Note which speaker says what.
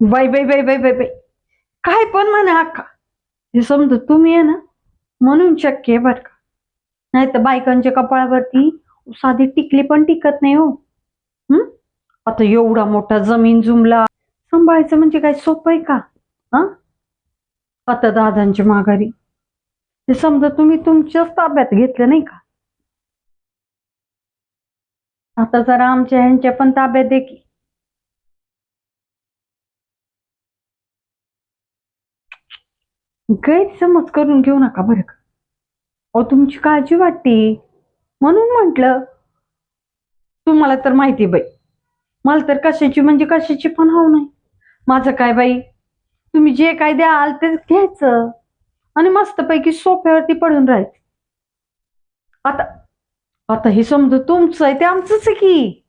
Speaker 1: बाई बाई बाई बाई बाई बाई, काय पण म्हणा अक्का. हे समजा तुम्ही आहे ना म्हणून शक्य आहे बरं का. नाही तर बायकांच्या कपाळावरती साधी टिकली पण टिकत नाही हो. हं? आता एवढा मोठा जमीन जुमला सांभाळायचं म्हणजे काय सोपं आहे का? हा, आता दादांच्या माघारी ते समजा तुम्ही तुमच्याच ताब्यात घेतलं नाही का. आता जरा आमच्या ह्यांच्या पण ताब्यात दे की. गैरसमज करून घेऊ नका बरं का. अहो तुमची काळजी वाटते म्हणून म्हंटल. तुम्हाला तर माहिती बाई, मला तर कशाची म्हणजे कशाची पण हाव नाही. माझं काय बाई, तुम्ही जे काय द्याल ते घ्यायचं आणि मस्तपैकी सोफ्यावरती पडून राहायचं. आता आता हे समजा तुमचं आहे ते आमचंच आहे की.